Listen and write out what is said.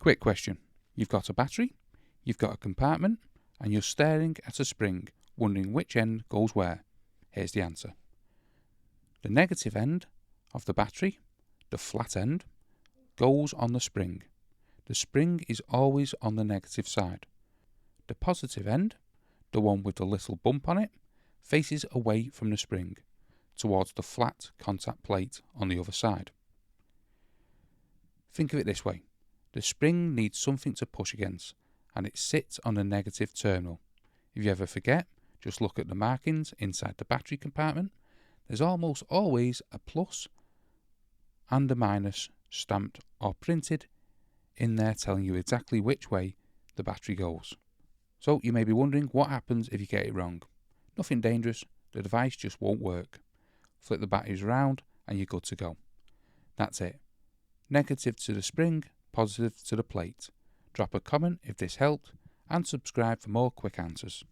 Quick question. You've got a battery, you've got a compartment, and you're staring at a spring, wondering which end goes where. Here's the answer. The negative end of the battery, the flat end, goes on the spring. The spring is always on the negative side. The positive end, the one with the little bump on it, faces away from the spring, towards the flat contact plate on the other side. Think of it this way. The spring needs something to push against, and it sits on the negative terminal. If you ever forget, just look at the markings inside the battery compartment. There's almost always a plus and a minus stamped or printed in there telling you exactly which way the battery goes. So you may be wondering what happens if you get it wrong. Nothing dangerous, the device just won't work. Flip the batteries around and you're good to go. That's it. Negative to the spring, positive to the plate. Drop a comment if this helped and subscribe for more quick answers.